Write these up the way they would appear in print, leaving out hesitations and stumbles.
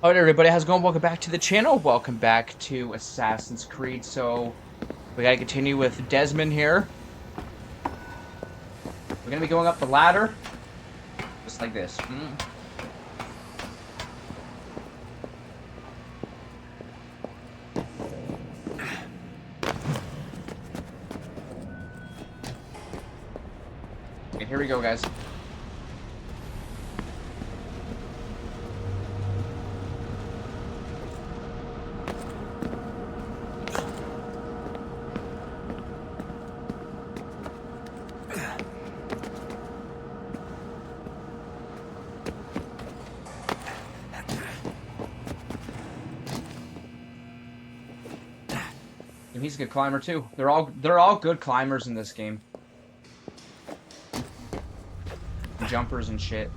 Alright everybody, how's it going? Welcome back to the channel. Welcome back to Assassin's Creed. So, we gotta continue with Desmond here. We're gonna be going up the ladder. Just like this. Okay, here we go, guys. And he's a good climber too. They're all good climbers in this game. Jumpers and shit.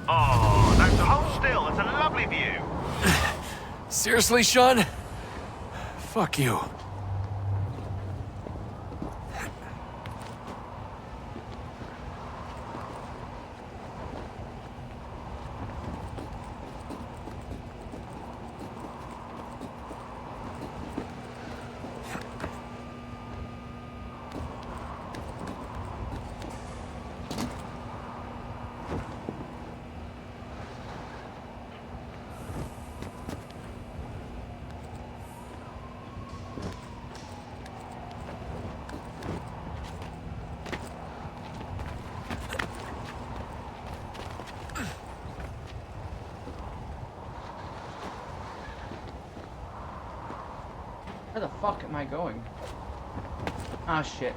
Oh, that's hold still. It's a lovely view. Seriously, Shaun? Fuck you. Where the fuck am I going? Ah, shit.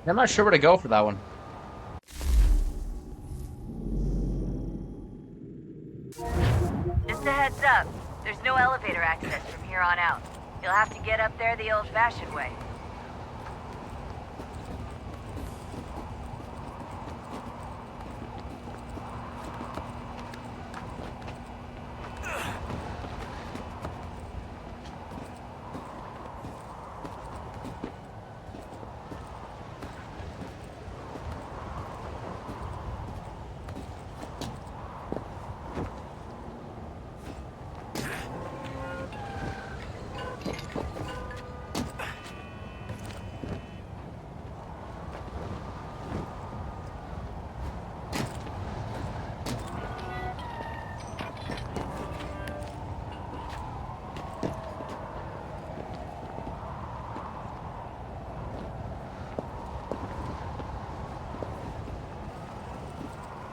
I'm not sure where to go for that one. Just a heads up, there's no elevator access from here on out. You'll have to get up there the old-fashioned way.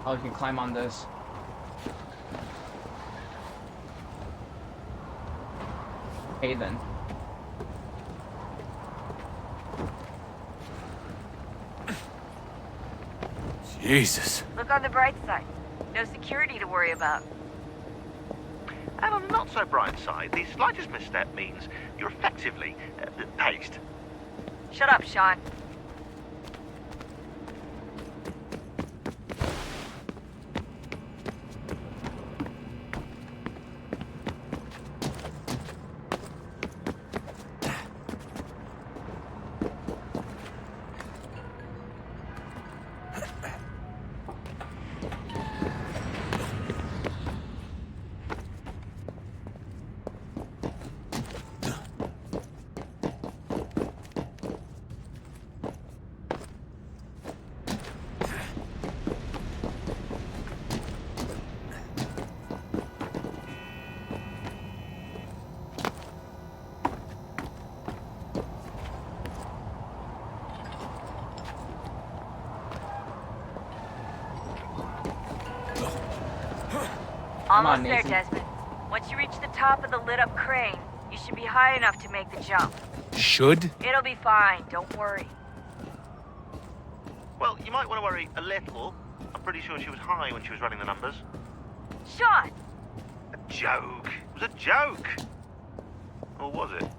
Oh, you can climb on this. Okay, then. Jesus. Look on the bright side. No security to worry about. And on the not so bright side, the slightest misstep means you're effectively paced. Shut up, Shaun. Come on, Almost there, Nathan. Desmond. Once you reach the top of the lit-up crane, you should be high enough to make the jump. Should? It'll be fine, don't worry. Well, you might want to worry a little. I'm pretty sure she was high when she was running the numbers. Shaun! A joke. It was a joke. Or was it?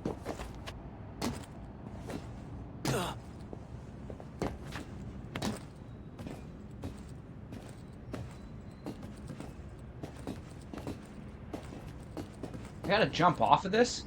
I gotta jump off of this?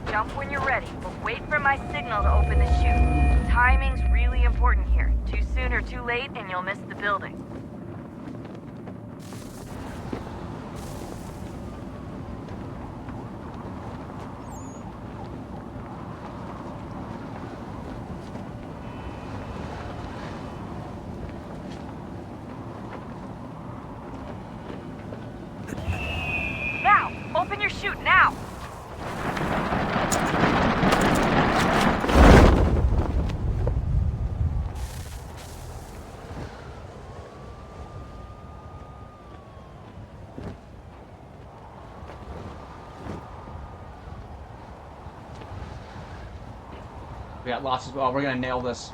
Jump when you're ready, but wait for my signal to open the chute. Timing's really important here. Too soon or too late, and you'll miss the building. Now! Open your chute, now! We got lots as well. We're gonna nail this.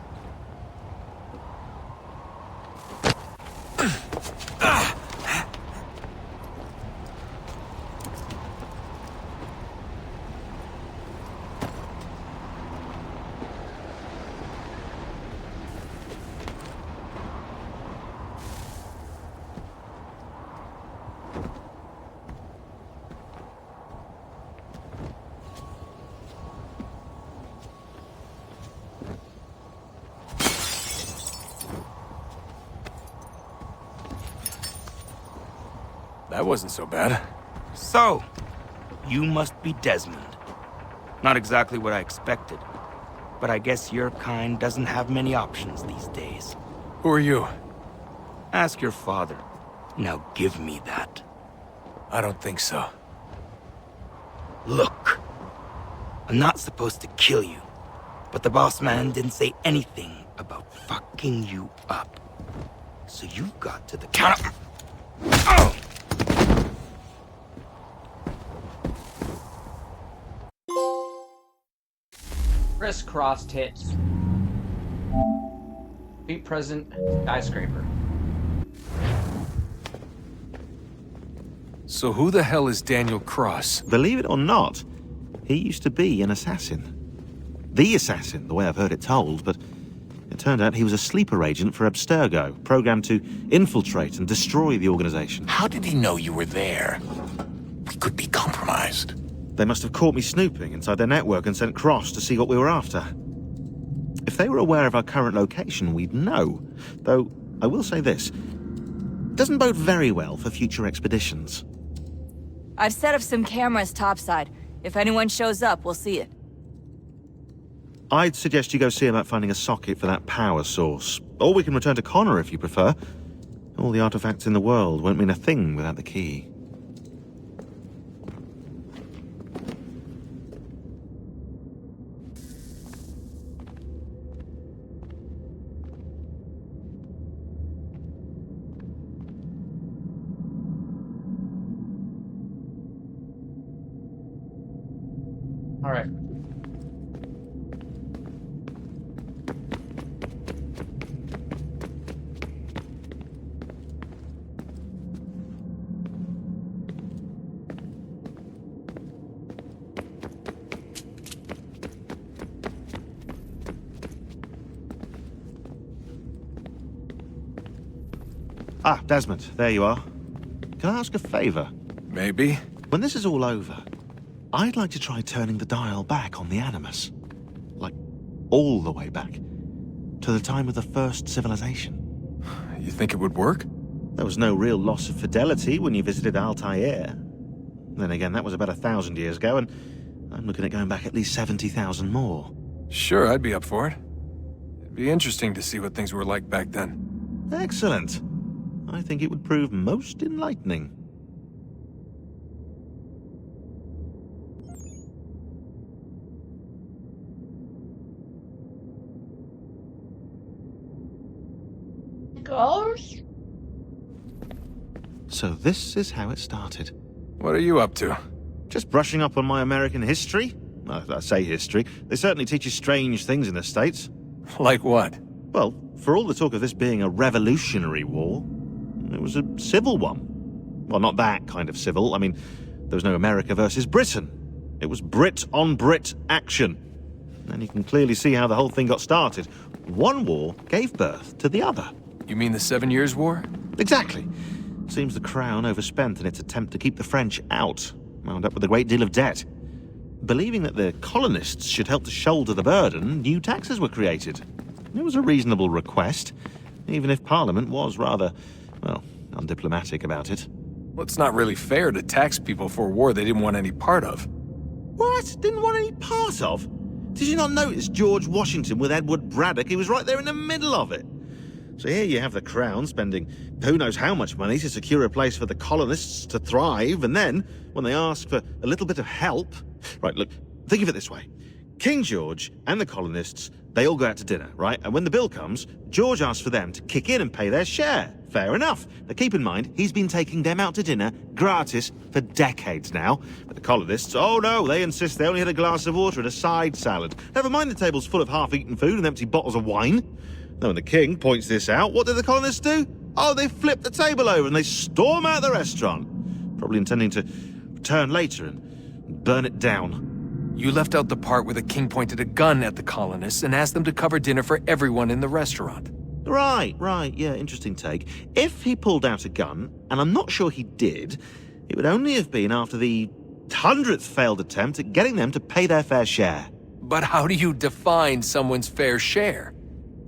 That wasn't so bad. So, you must be Desmond. Not exactly what I expected, but I guess your kind doesn't have many options these days. Who are you? Ask your father. Now give me that. I don't think so. Look, I'm not supposed to kill you, but the boss man didn't say anything about fucking you up. So you've got to the count of... Oh! Crisscrossed hits. Be present skyscraper. So who the hell is Daniel Cross? Believe it or not, he used to be an assassin. The assassin, the way I've heard it told, but it turned out he was a sleeper agent for Abstergo, programmed to infiltrate and destroy the organization. How did he know you were there? We could be compromised. They must have caught me snooping inside their network and sent Cross to see what we were after. If they were aware of our current location, we'd know. Though, I will say this. Doesn't bode very well for future expeditions. I've set up some cameras topside. If anyone shows up, we'll see it. I'd suggest you go see about finding a socket for that power source. Or we can return to Connor if you prefer. All the artifacts in the world won't mean a thing without the key. All right. Ah, Desmond, there you are. Can I ask a favor? Maybe. When this is all over, I'd like to try turning the dial back on the Animus. Like, all the way back. To the time of the first civilization. You think it would work? There was no real loss of fidelity when you visited Altair. Then again, that was about 1,000 years ago, and I'm looking at going back at least 70,000 more. Sure, I'd be up for it. It'd be interesting to see what things were like back then. Excellent. I think it would prove most enlightening. Gosh. So this is how it started. What are you up to? Just brushing up on my American history. I say history. They certainly teach you strange things in the States. Like what? Well, for all the talk of this being a revolutionary war, it was a civil one. Well, not that kind of civil. I mean, there was no America versus Britain. It was Brit on Brit action. And you can clearly see how the whole thing got started. One war gave birth to the other. You mean the 7 Years' War? Exactly. Seems the Crown overspent in its attempt to keep the French out, wound up with a great deal of debt. Believing that the colonists should help to shoulder the burden, new taxes were created. It was a reasonable request, even if Parliament was rather, well, undiplomatic about it. Well, it's not really fair to tax people for a war they didn't want any part of. What? Didn't want any part of? Did you not notice George Washington with Edward Braddock? He was right there in the middle of it. So here you have the Crown spending who knows how much money to secure a place for the colonists to thrive, and then, when they ask for a little bit of help... Right, look, think of it this way. King George and the colonists, they all go out to dinner, right? And when the bill comes, George asks for them to kick in and pay their share. Fair enough. Now keep in mind, he's been taking them out to dinner gratis for decades now. But the colonists, oh no, they insist they only had a glass of water and a side salad. Never mind the table's full of half-eaten food and empty bottles of wine. Now when the king points this out, what do the colonists do? Oh, they flip the table over and they storm out the restaurant. Probably intending to return later and burn it down. You left out the part where the king pointed a gun at the colonists and asked them to cover dinner for everyone in the restaurant. Right, yeah, interesting take. If he pulled out a gun, and I'm not sure he did, it would only have been after the 100th failed attempt at getting them to pay their fair share. But how do you define someone's fair share?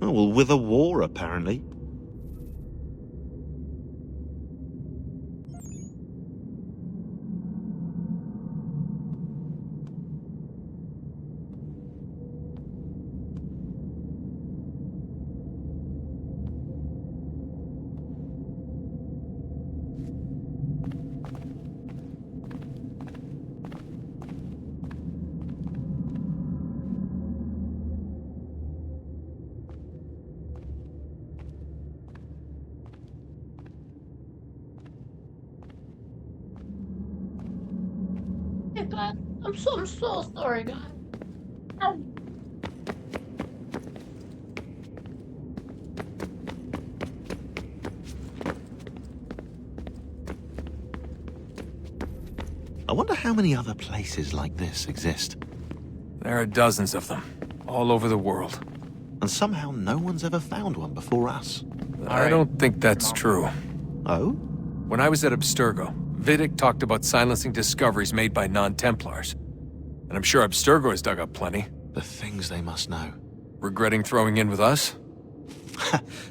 Oh, well, with a war, apparently. Hey, God. I'm so sorry, God. Ow. I wonder how many other places like this exist. There are dozens of them, all over the world. And somehow no one's ever found one before us. I don't think that's true. Oh? When I was at Abstergo, Vidic talked about silencing discoveries made by non-Templars. And I'm sure Abstergo has dug up plenty. The things they must know. Regretting throwing in with us?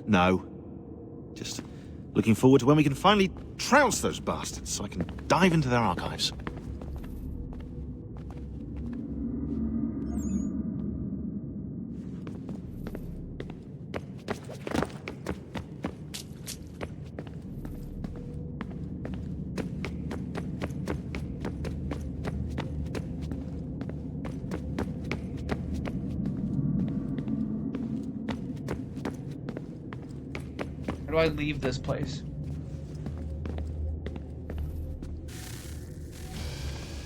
No. Just looking forward to when we can finally trounce those bastards so I can dive into their archives. How do I leave this place?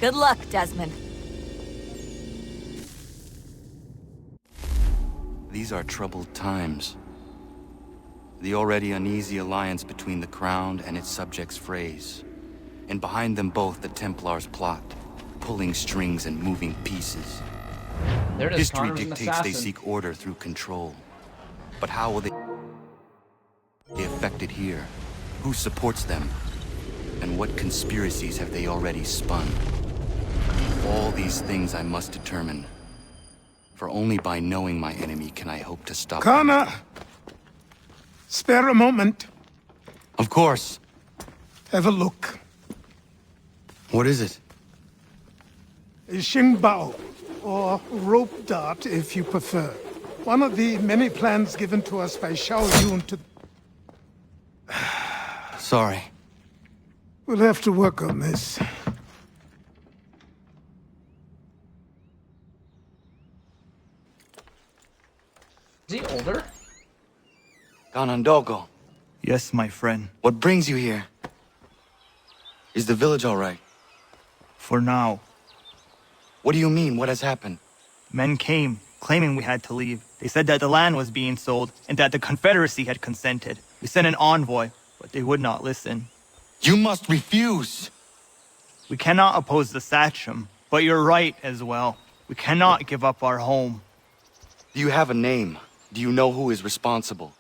Good luck, Desmond. These are troubled times. The already uneasy alliance between the Crown and its subjects frays. And behind them both the Templars plot, pulling strings and moving pieces. There it is. History Connor's an dictates they assassin. seek order through control. But how will they be affected here? Who supports them? And what conspiracies have they already spun? All these things I must determine. For only by knowing my enemy can I hope to stop them. Connor! Spare a moment. Of course. Have a look. What is it? A Xingbao, or rope dart if you prefer. One of the many plans given to us by Shaun to... Sorry. We'll have to work on this. Is he older? Ganondogo, Yes, my friend. what brings you here? Is the village all right? For now. What do you mean? What has happened? Men came, claiming we had to leave. They said that the land was being sold, and that the Confederacy had consented. We sent an envoy, but they would not listen. You must refuse! We cannot oppose the Sachem, but you're right as well. We cannot give up our home. Do you have a name? Do you know who is responsible?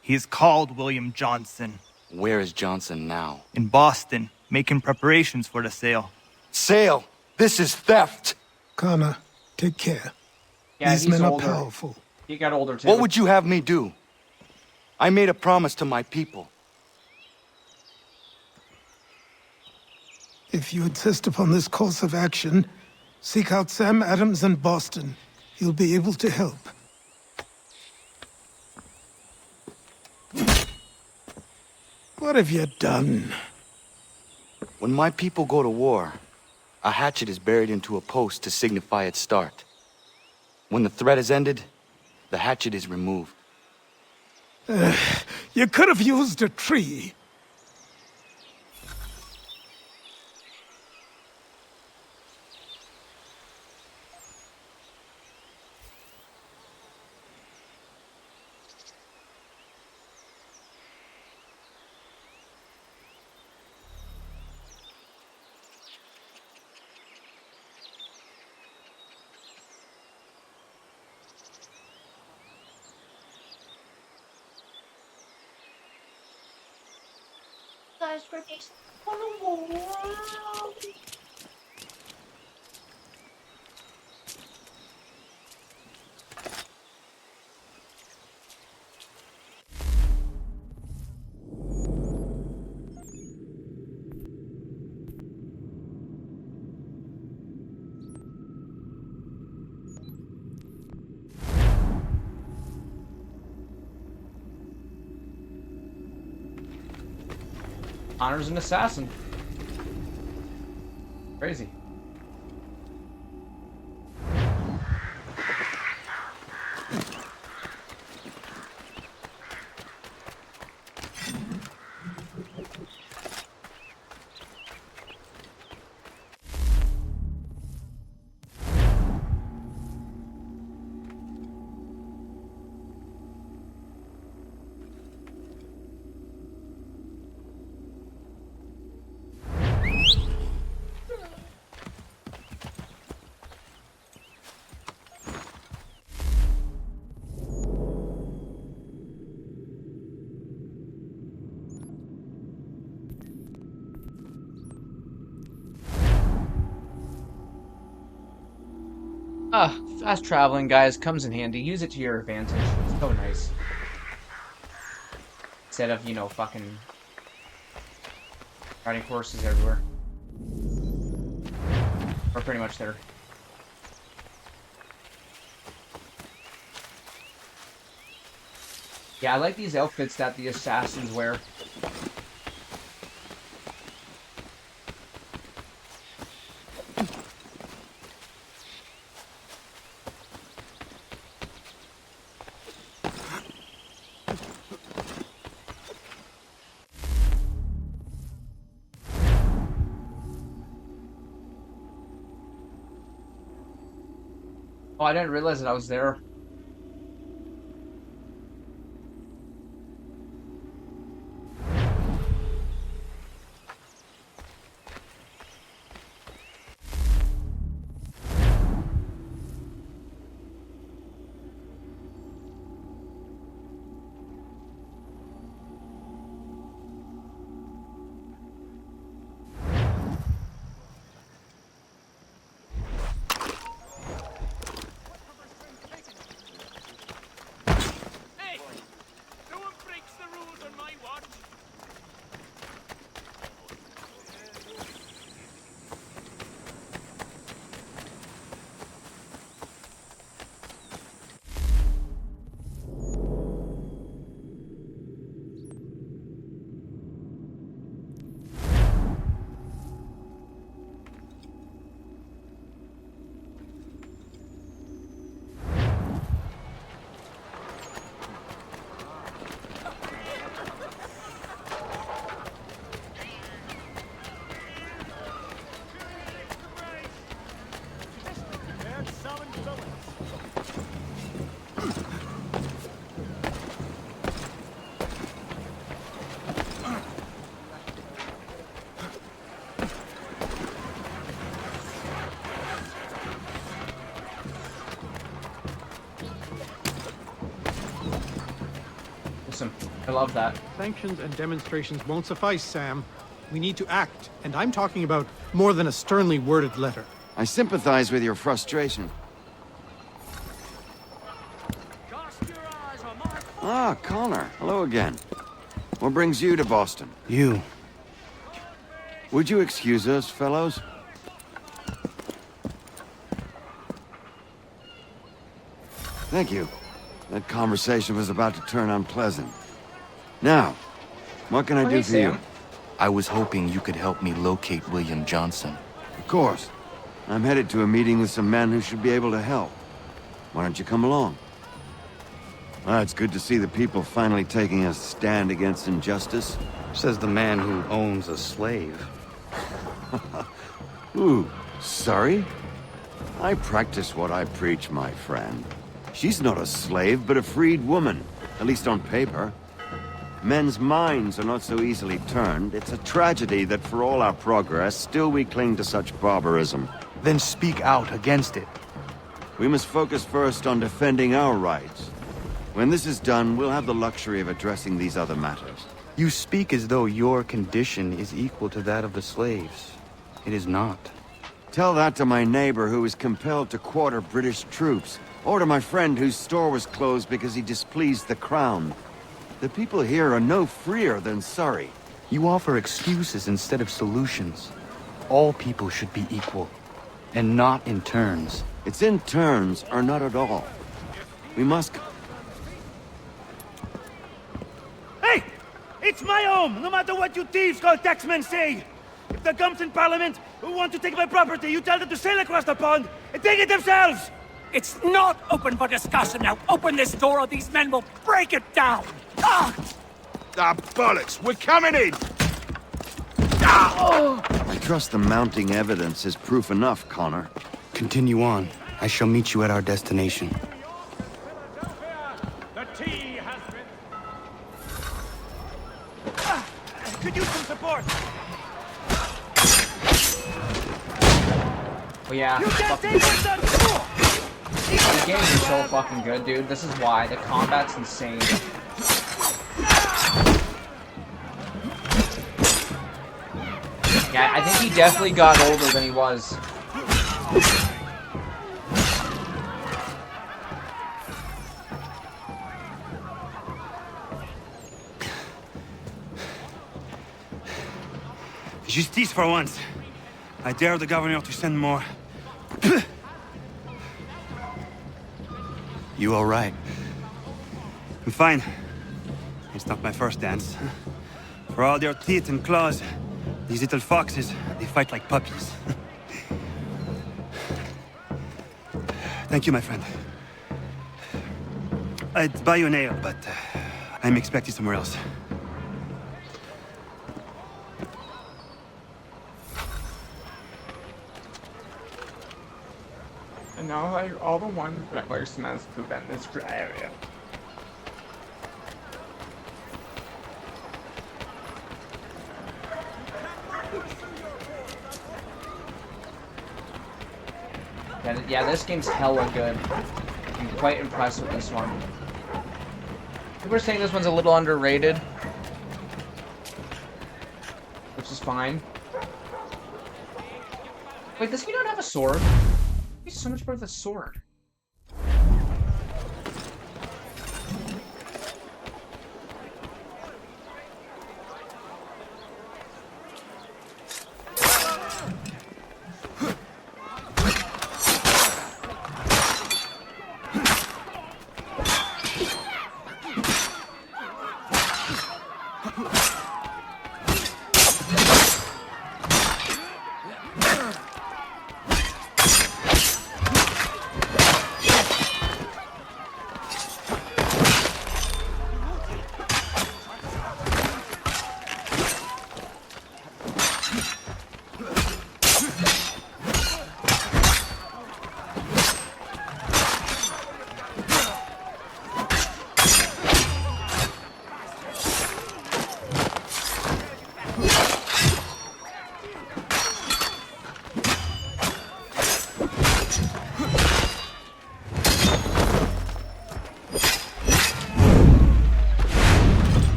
He is called William Johnson. Where is Johnson now? In Boston, making preparations for the sale. Sale! This is theft! Connor, take care. Yeah, These he's men older. are powerful. He got older too. What would you have me do? I made a promise to my people. If you insist upon this course of action, seek out Sam Adams in Boston. He'll be able to help. What have you done? When my people go to war, a hatchet is buried into a post to signify its start. When the threat is ended, the hatchet is removed. You could have used a tree. Guys, for days. Oh, wow. Connor's an assassin. Crazy. Fast traveling, guys, comes in handy. Use it to your advantage. It's so nice. Instead of, you know, fucking riding horses everywhere. We're pretty much there. Yeah, I like these outfits that the assassins wear. Oh, I didn't realize that I was there. awesome. I love that. Sanctions and demonstrations won't suffice, Sam. We need to act, and I'm talking about more than a sternly worded letter. I sympathize with your frustration. Ah, Connor. Hello again. What brings you to Boston? You. Would you excuse us, fellows? Thank you. That conversation was about to turn unpleasant. Now, what can I do for you? I was hoping you could help me locate William Johnson. Of course. I'm headed to a meeting with some men who should be able to help. Why don't you come along? Ah, it's good to see the people finally taking a stand against injustice. Says the man who owns a slave. Ooh, sorry? I practice what I preach, my friend. She's not a slave, but a freed woman, at least on paper. Men's minds are not so easily turned. It's a tragedy that for all our progress, still we cling to such barbarism. Then speak out against it. We must focus first on defending our rights. When this is done, we'll have the luxury of addressing these other matters. You speak as though your condition is equal to that of the slaves. It is not. Tell that to my neighbor who was compelled to quarter British troops, or to my friend whose store was closed because he displeased the crown. The people here are no freer than Surrey. You offer excuses instead of solutions. All people should be equal, and not in turns. It's in turns, or not at all. We must... Hey! It's my home, no matter what you thieves called taxmen say! If the gums in Parliament who want to take my property, you tell them to sail across the pond and take it themselves! It's not open for discussion now. Open this door or these men will break it down. Ah! Ah, bollocks! We're coming in! Ah! I trust the mounting evidence is proof enough, Connor. Continue on. I shall meet you at our destination. The tea has been... Could use some support! Well, yeah. You can't take it! The game is so fucking good, dude. This is why. The combat's insane. Yeah, I think he definitely got older than he was. Justice for once. I dare the governor to send more. You all right? I'm fine. It's not my first dance. For all their teeth and claws, these little foxes, they fight like puppies. Thank you, my friend. I'd buy you an ale, but I'm expecting somewhere else. And now, like, all the ones that like smells poop in this area. Yeah, this game's hella good. I'm quite impressed with this one. People are saying this one's a little underrated, which is fine. Wait, does he not have a sword? He's so much better with a sword.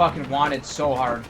fucking wanted so hard.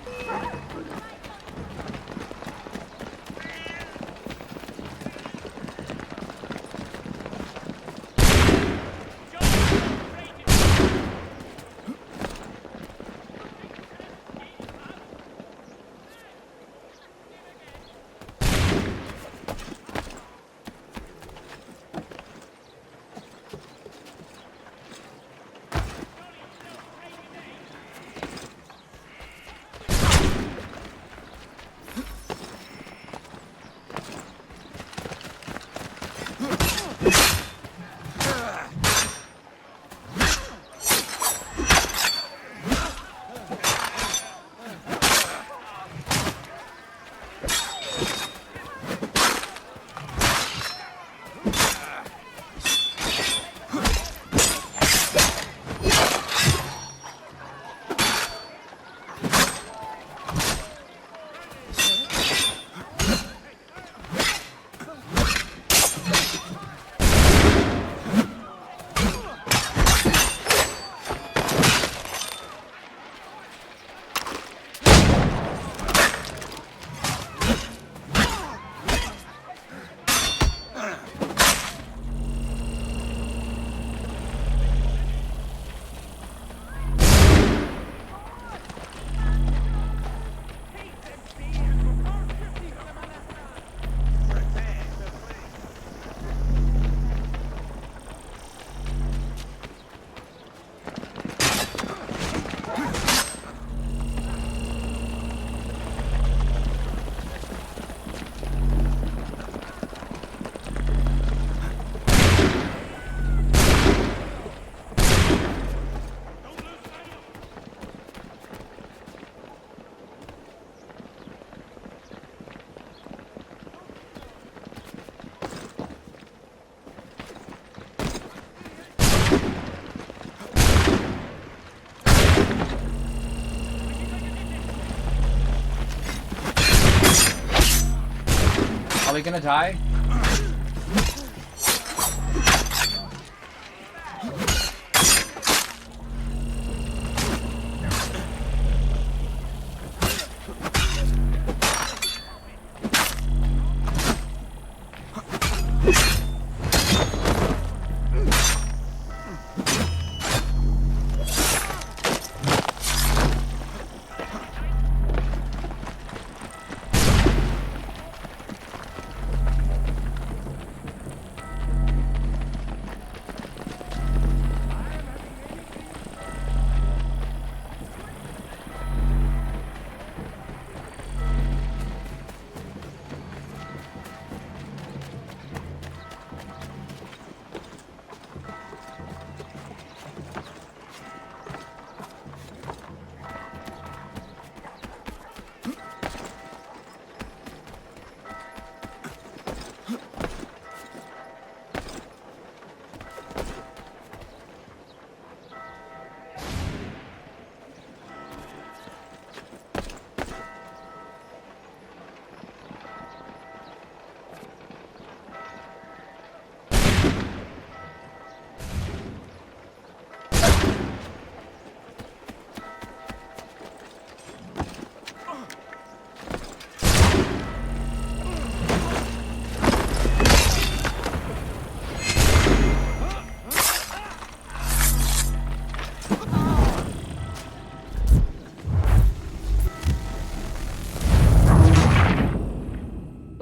Are we gonna die?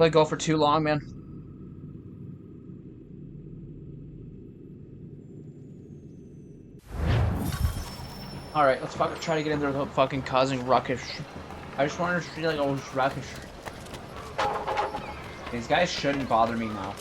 Let it go for too long, man. Alright, let's fucking try to get in there without fucking causing ruckus. I just wanted to see like all this ruckus. These guys shouldn't bother me now.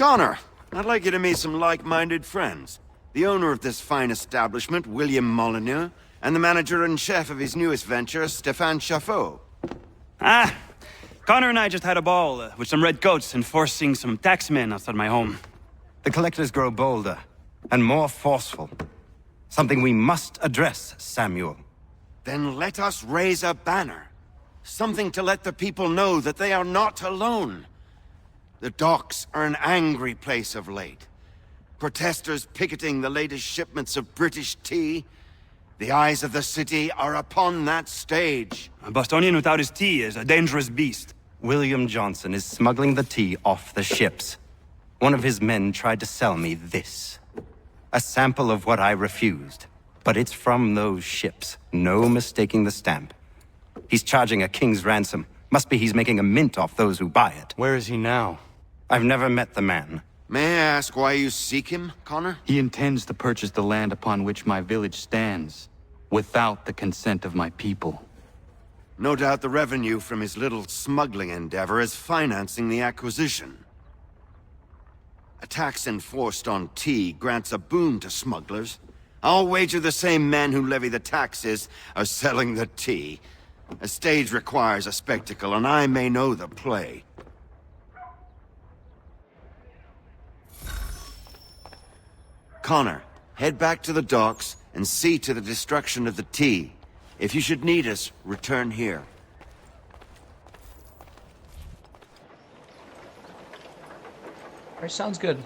Connor, I'd like you to meet some like-minded friends. The owner of this fine establishment, William Molyneux, and the manager and chef of his newest venture, Stéphane Chaffeau. Ah, Connor and I just had a ball with some red coats enforcing some taxmen outside my home. The collectors grow bolder and more forceful. Something we must address, Samuel. Then let us raise a banner. Something to let the people know that they are not alone. The docks are an angry place of late. Protesters picketing the latest shipments of British tea. The eyes of the city are upon that stage. A Bostonian without his tea is a dangerous beast. William Johnson is smuggling the tea off the ships. One of his men tried to sell me this. A sample of what I refused. But it's from those ships. No mistaking the stamp. He's charging a king's ransom. Must be he's making a mint off those who buy it. Where is he now? I've never met the man. May I ask why you seek him, Connor? He intends to purchase the land upon which my village stands, without the consent of my people. No doubt the revenue from his little smuggling endeavor is financing the acquisition. A tax enforced on tea grants a boon to smugglers. I'll wager the same men who levy the taxes are selling the tea. A stage requires a spectacle, and I may know the play. Connor, head back to the docks and see to the destruction of the tea. If you should need us, return here. Alright, sounds good.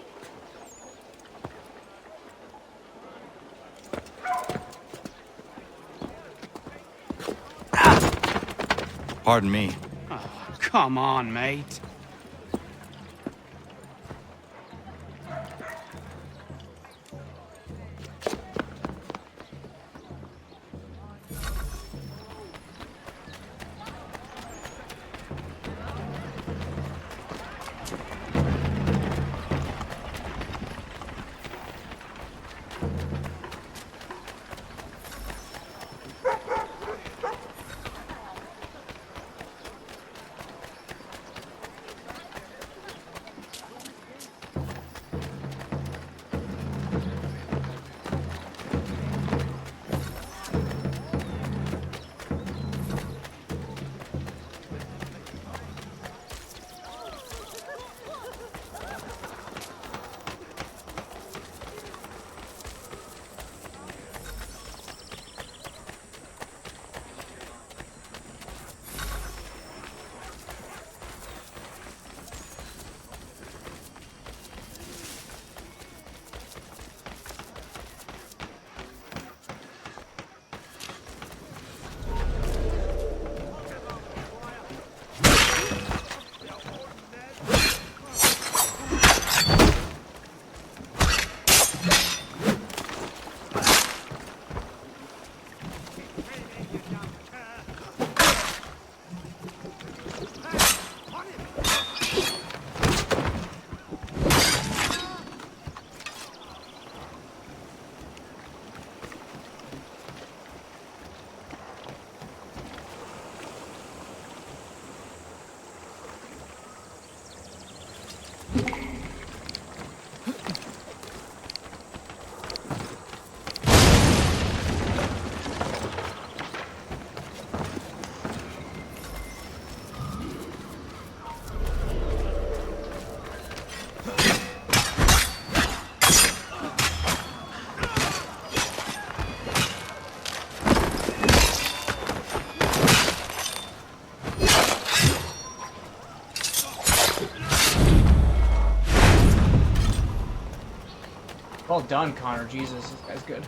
Pardon me. Oh, come on, mate. Well done, Connor. Jesus, this guy's good.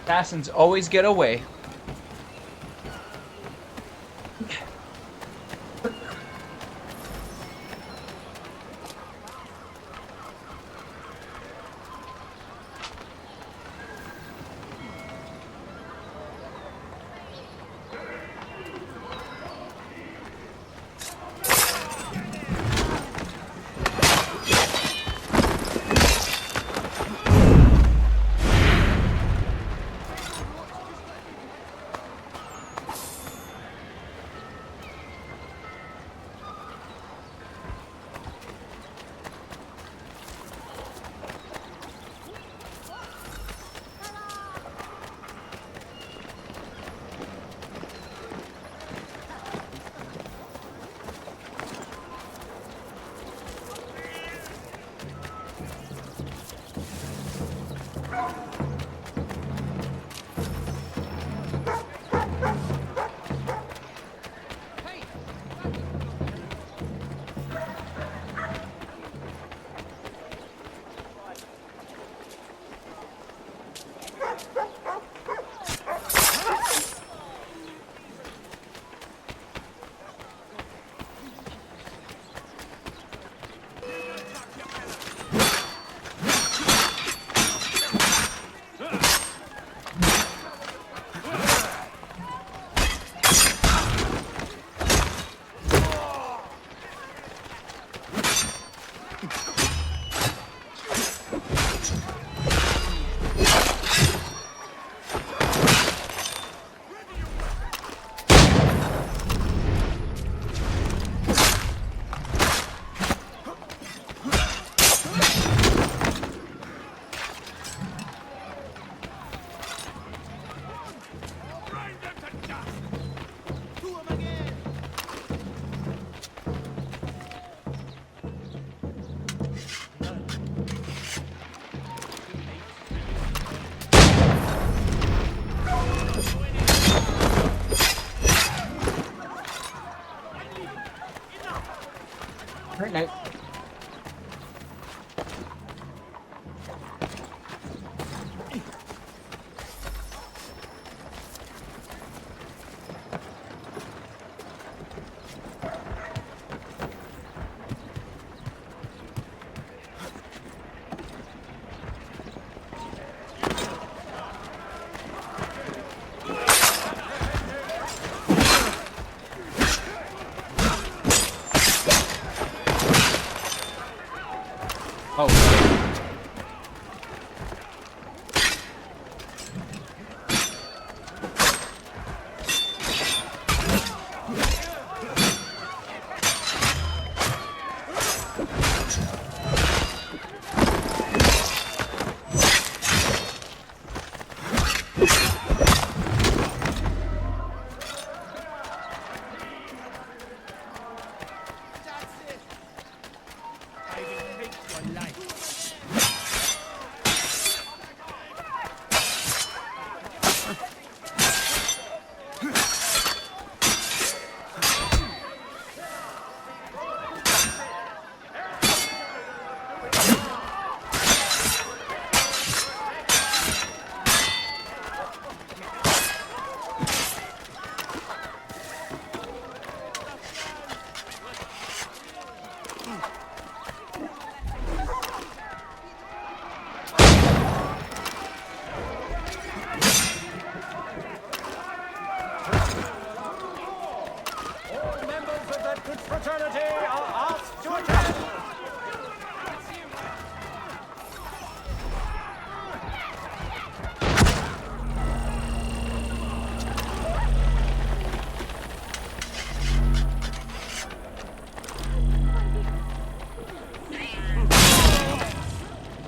Assassins always get away. Great night.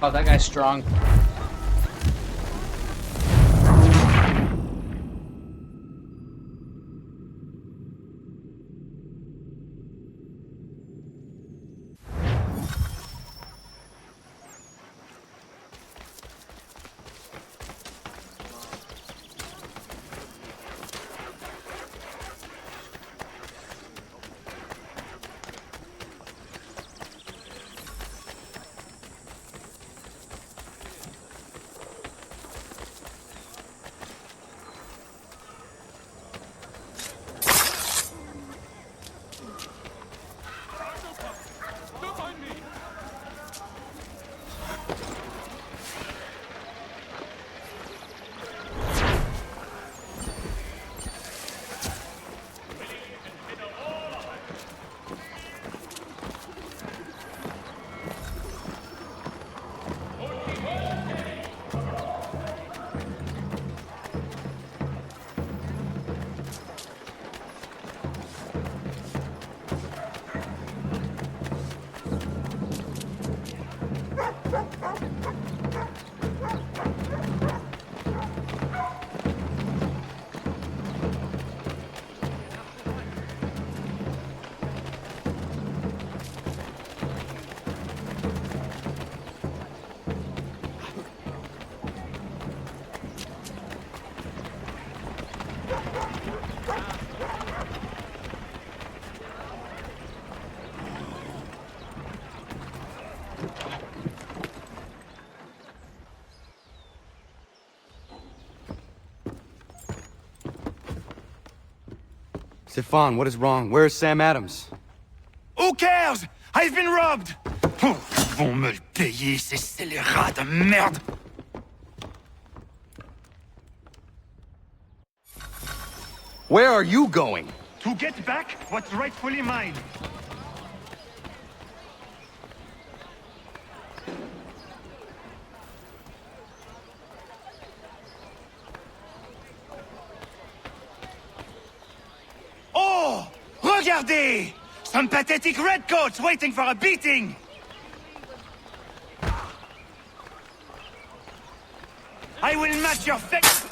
Oh, that guy's strong. Stefan, what is wrong? Where is Sam Adams? Who cares? I've been robbed! Oh, ils vont me le payer, ces scélérats de merde! Where are you going? To get back what's rightfully mine. Oh! Regardez! Some pathetic redcoats waiting for a beating! I will match your face!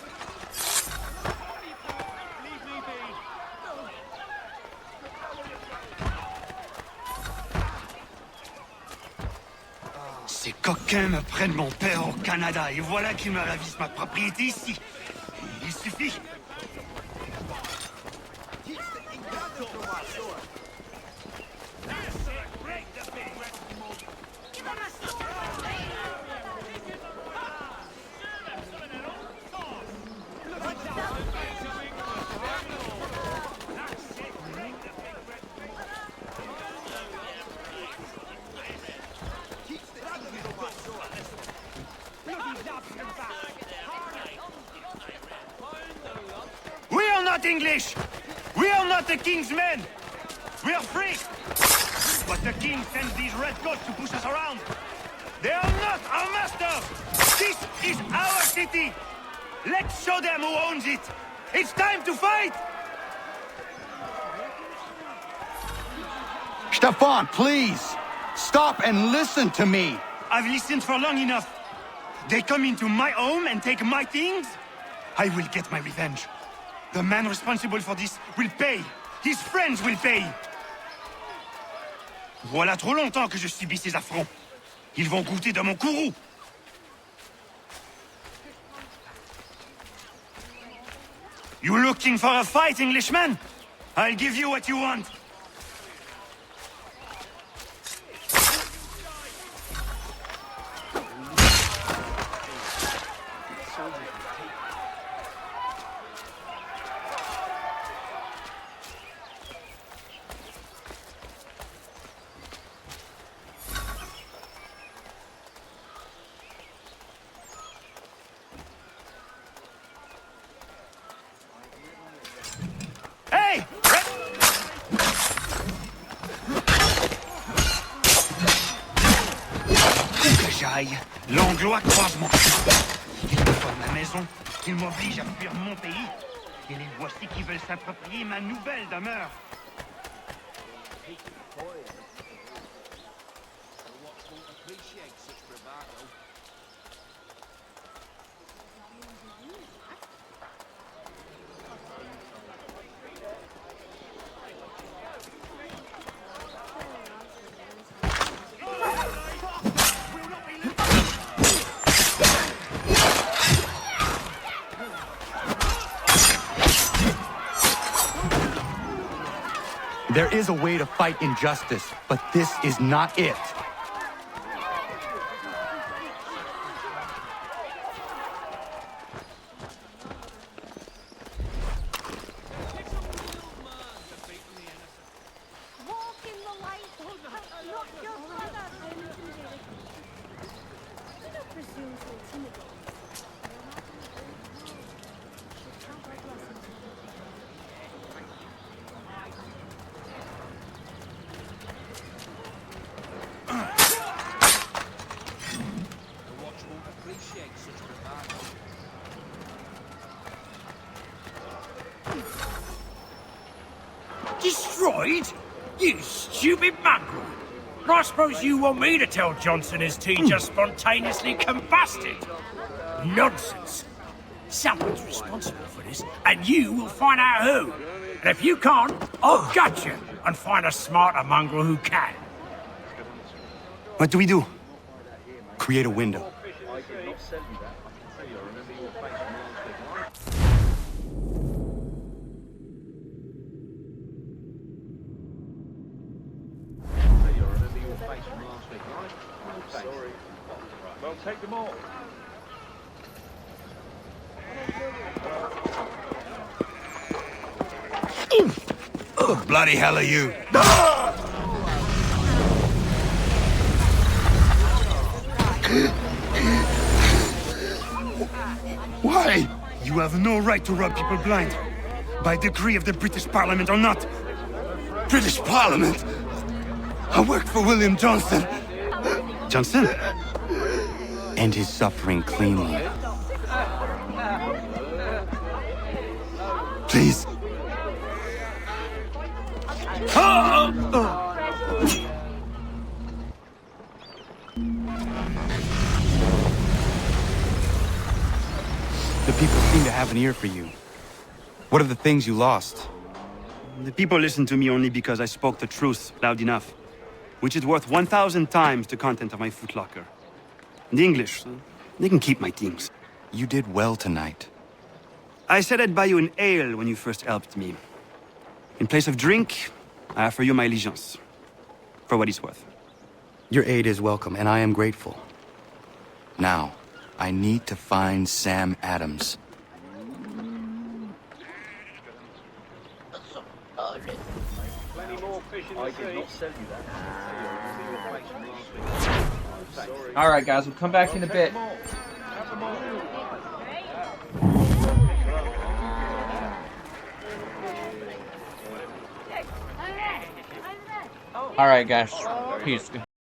Ces coquins me prennent mon père au Canada et voilà qu'ils me ravissent ma propriété ici. Il suffit. We are not English! We are not the king's men! We are free! But the king sends these redcoats to push us around! They are not our masters! This is our city! Let's show them who owns it! It's time to fight! Stefan, please! Stop and listen to me! I've listened for long enough. They come into my home and take my things? I will get my revenge. The man responsible for this will pay. His friends will pay. Voilà trop longtemps que je subis ces affronts. Ils vont goûter de mon courroux. You looking for a fight, Englishman? I'll give you what you want. Hey! Où que j'aille, l'Anglois croise mon chemin. Qu'ils me volent ma maison, qu'ils m'obligent à fuir mon pays. Et les voici qui veulent s'approprier ma nouvelle demeure. There is a way to fight injustice, but this is not it. Destroyed? You stupid mongrel! I suppose you want me to tell Johnson his tea just spontaneously combusted? Nonsense! Someone's responsible for this, and you will find out who. And if you can't, I'll gut you and find a smarter mongrel who can. What do we do? Create a window. Well, take them all. What the bloody hell are you? Why? You have no right to rob people blind. By decree of the British Parliament or not. British Parliament? I worked for William Johnson. Johnson? End his suffering cleanly. Please. The people seem to have an ear for you. What are the things you lost? The people listen to me only because I spoke the truth loud enough, which is worth 1,000 times the content of my footlocker. The English, they can keep my things. You did well tonight. I said I'd buy you an ale when you first helped me. In place of drink, I offer you my allegiance. For what it's worth. Your aid is welcome, and I am grateful. Now, I need to find Sam Adams. Alright guys, we'll come back in a bit. Alright guys, peace.